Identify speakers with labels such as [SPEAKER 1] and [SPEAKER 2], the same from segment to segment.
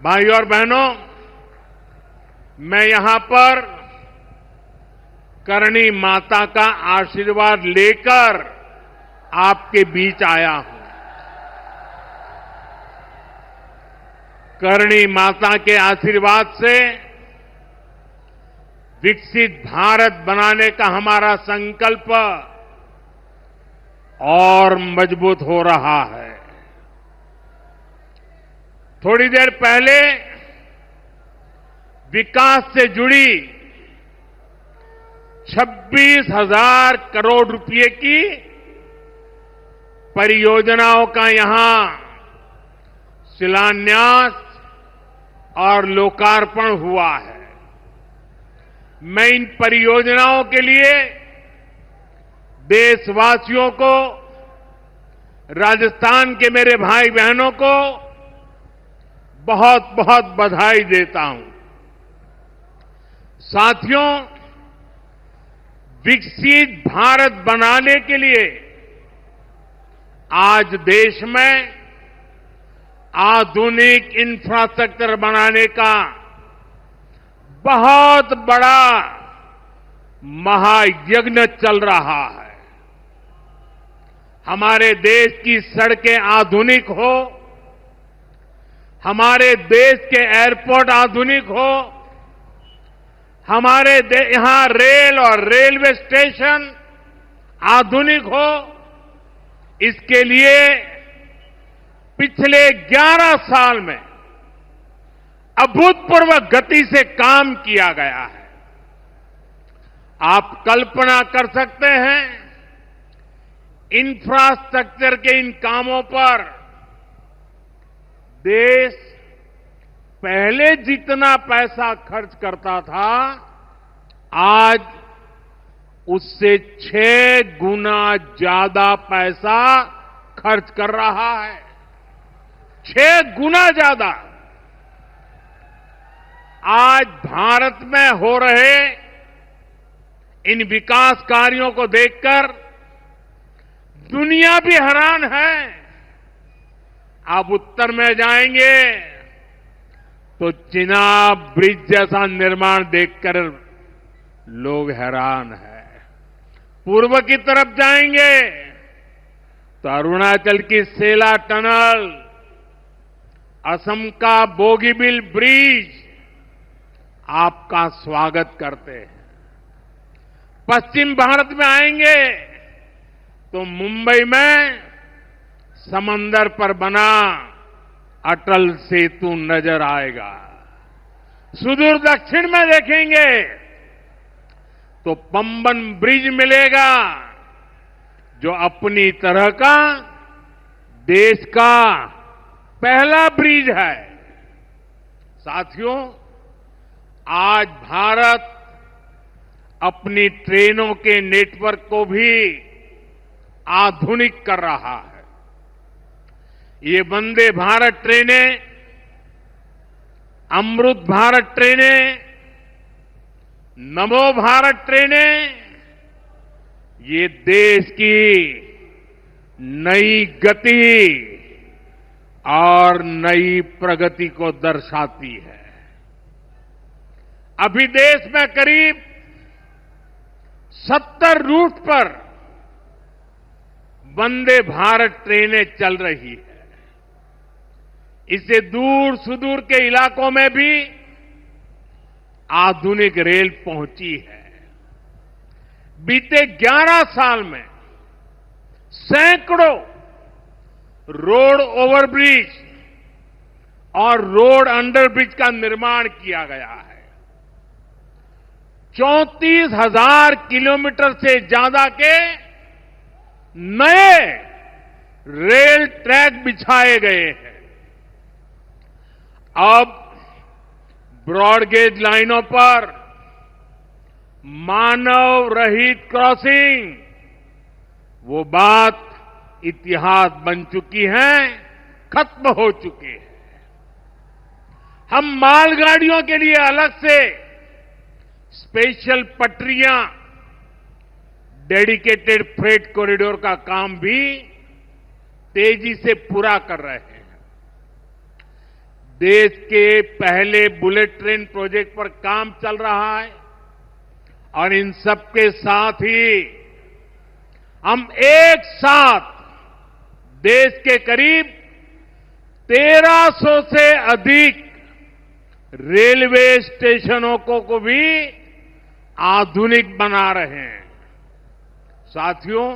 [SPEAKER 1] भाई और बहनों, मैं यहां पर करणी माता का आशीर्वाद लेकर आपके बीच आया हूं। करणी माता के आशीर्वाद से विकसित भारत बनाने का हमारा संकल्प और मजबूत हो रहा है। थोड़ी देर पहले विकास से जुड़ी 26,000 करोड़ रुपए की परियोजनाओं का यहां शिलान्यास और लोकार्पण हुआ है। मैं इन परियोजनाओं के लिए देशवासियों को, राजस्थान के मेरे भाई बहनों को बहुत बहुत बधाई देता हूं। साथियों, विकसित भारत बनाने के लिए आज देश में आधुनिक इंफ्रास्ट्रक्चर बनाने का बहुत बड़ा महायज्ञ चल रहा है। हमारे देश की सड़कें आधुनिक हो, हमारे देश के एयरपोर्ट आधुनिक हो, हमारे यहां रेल और रेलवे स्टेशन आधुनिक हो, इसके लिए पिछले 11 साल में अभूतपूर्व गति से काम किया गया है। आप कल्पना कर सकते हैं, इंफ्रास्ट्रक्चर के इन कामों पर देश पहले जितना पैसा खर्च करता था, आज उससे 6 गुना ज्यादा पैसा खर्च कर रहा है। 6 गुना ज्यादा। आज भारत में हो रहे इन विकास कार्यों को देखकर दुनिया भी हैरान है। आप उत्तर में जाएंगे तो चिनाब ब्रिज जैसा निर्माण देखकर लोग हैरान हैं। पूर्व की तरफ जाएंगे तो अरुणाचल की सेला टनल, असम का बोगीबिल ब्रिज आपका स्वागत करते हैं। पश्चिम भारत में आएंगे तो मुंबई में समंदर पर बना अटल सेतु नजर आएगा। सुदूर दक्षिण में देखेंगे तो पंबन ब्रिज मिलेगा, जो अपनी तरह का देश का पहला ब्रिज है। साथियों, आज भारत अपनी ट्रेनों के नेटवर्क को भी आधुनिक कर रहा है। ये वंदे भारत ट्रेनें, अमृत भारत ट्रेनें, नमो भारत ट्रेनें, ये देश की नई गति और नई प्रगति को दर्शाती है। अभी देश में करीब 70 रूट पर वंदे भारत ट्रेनें चल रही है। इससे दूर सुदूर के इलाकों में भी आधुनिक रेल पहुंची है। बीते 11 साल में सैकड़ों रोड ओवरब्रिज और रोड अंडरब्रिज का निर्माण किया गया है। 34,000 किलोमीटर से ज्यादा के नए रेल ट्रैक बिछाए गए हैं। अब ब्रॉडगेज लाइनों पर मानव रहित क्रॉसिंग, वो बात इतिहास बन चुकी है, खत्म हो चुकी है। हम मालगाड़ियों के लिए अलग से स्पेशल पटरियां, डेडिकेटेड फ्रेट कॉरिडोर का काम भी तेजी से पूरा कर रहे हैं। देश के पहले बुलेट ट्रेन प्रोजेक्ट पर काम चल रहा है और इन सबके साथ ही हम एक साथ देश के करीब 1300 से अधिक रेलवे स्टेशनों को भी आधुनिक बना रहे हैं। साथियों,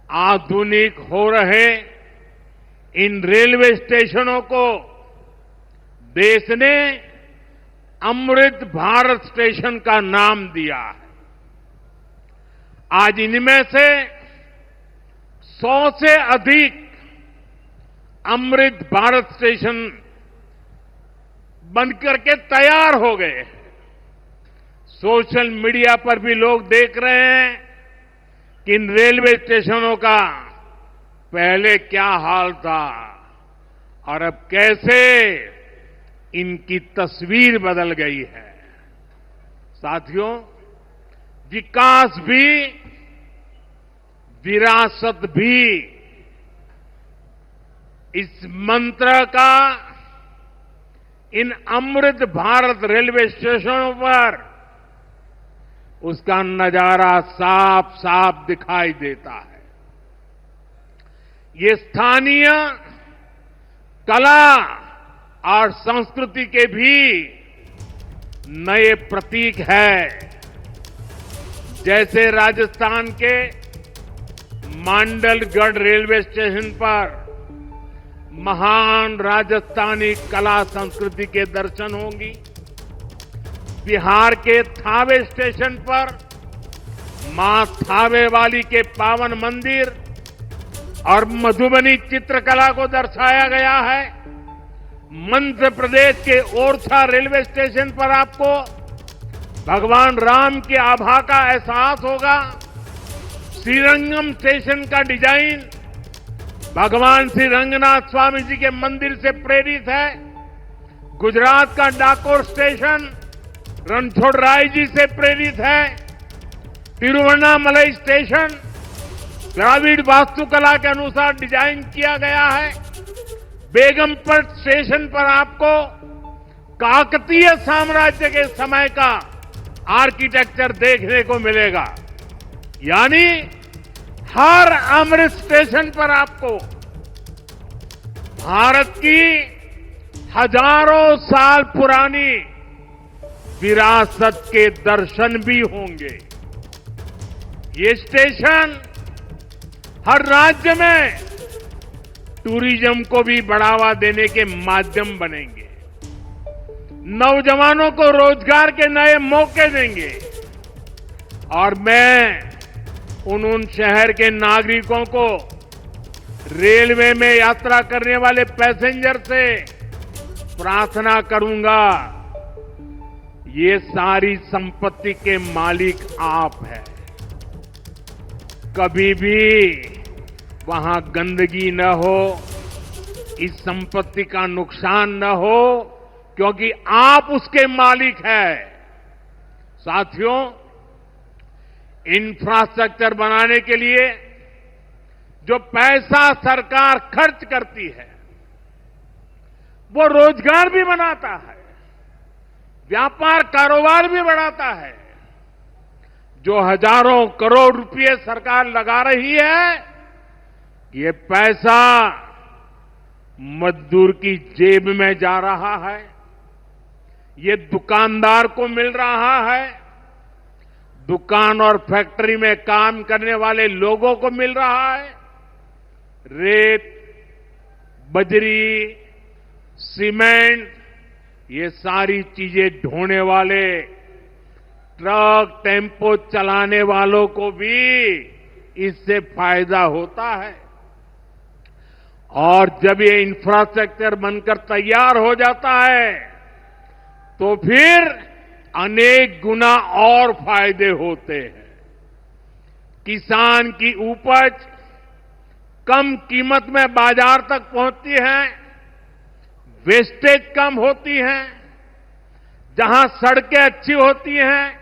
[SPEAKER 1] आधुनिक हो रहे इन रेलवे स्टेशनों को देश ने अमृत भारत स्टेशन का नाम दिया है। आज इनमें से 100 से अधिक अमृत भारत स्टेशन बनकर के तैयार हो गए हैं। सोशल मीडिया पर भी लोग देख रहे हैं कि इन रेलवे स्टेशनों का पहले क्या हाल था और अब कैसे इनकी तस्वीर बदल गई है। साथियों, विकास भी विरासत भी इस मंत्र का इन अमृत भारत रेलवे स्टेशनों पर उसका नजारा साफ साफ दिखाई देता है। ये स्थानीय कला और संस्कृति के भी नए प्रतीक है। जैसे राजस्थान के मांडलगढ़ रेलवे स्टेशन पर महान राजस्थानी कला संस्कृति के दर्शन होंगी। बिहार के थावे स्टेशन पर मां थावे वाली के पावन मंदिर और मधुबनी चित्रकला को दर्शाया गया है। मध्य प्रदेश के ओरछा रेलवे स्टेशन पर आपको भगवान राम की आभा का एहसास होगा। श्रीरंगम स्टेशन का डिजाइन भगवान श्री रंगनाथ स्वामी जी के मंदिर से प्रेरित है। गुजरात का डाकोर स्टेशन रणछोड़राय जी से प्रेरित है। तिरुवन्नामलई स्टेशन द्राविड़ वास्तुकला के अनुसार डिजाइन किया गया है। बेगमपट स्टेशन पर आपको काकतीय साम्राज्य के समय का आर्किटेक्चर देखने को मिलेगा। यानी हर अमृत स्टेशन पर आपको भारत की हजारों साल पुरानी विरासत के दर्शन भी होंगे। ये स्टेशन हर राज्य में टूरिज्म को भी बढ़ावा देने के माध्यम बनेंगे, नौजवानों को रोजगार के नए मौके देंगे और मैं उन शहर के नागरिकों को रेलवे में यात्रा करने वाले पैसेंजर से प्रार्थना करूंगा, ये सारी संपत्ति के मालिक आप हैं। कभी भी वहां गंदगी न हो, इस संपत्ति का नुकसान न हो, क्योंकि आप उसके मालिक हैं। साथियों, इंफ्रास्ट्रक्चर बनाने के लिए जो पैसा सरकार खर्च करती है वो रोजगार भी बनाता है, व्यापार कारोबार भी बढ़ाता है। जो हजारों करोड़ रुपए सरकार लगा रही है, ये पैसा मजदूर की जेब में जा रहा है, ये दुकानदार को मिल रहा है, दुकान और फैक्ट्री में काम करने वाले लोगों को मिल रहा है। रेत, बजरी, सीमेंट, ये सारी चीजें ढोने वाले ट्रक, टेम्पो चलाने वालों को भी इससे फायदा होता है। और जब ये इंफ्रास्ट्रक्चर बनकर तैयार हो जाता है तो फिर अनेक गुना और फायदे होते हैं। किसान की उपज कम कीमत में बाजार तक पहुंचती है, वेस्टेज कम होती है, जहां सड़कें अच्छी होती हैं,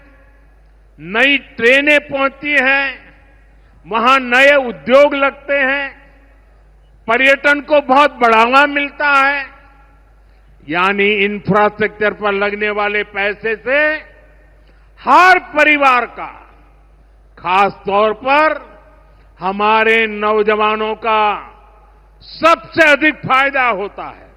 [SPEAKER 1] नई ट्रेनें पहुंचती हैं, वहां नए उद्योग लगते हैं, पर्यटन को बहुत बढ़ावा मिलता है। यानी इंफ्रास्ट्रक्चर पर लगने वाले पैसे से हर परिवार का, खास तौर पर हमारे नौजवानों का सबसे अधिक फायदा होता है।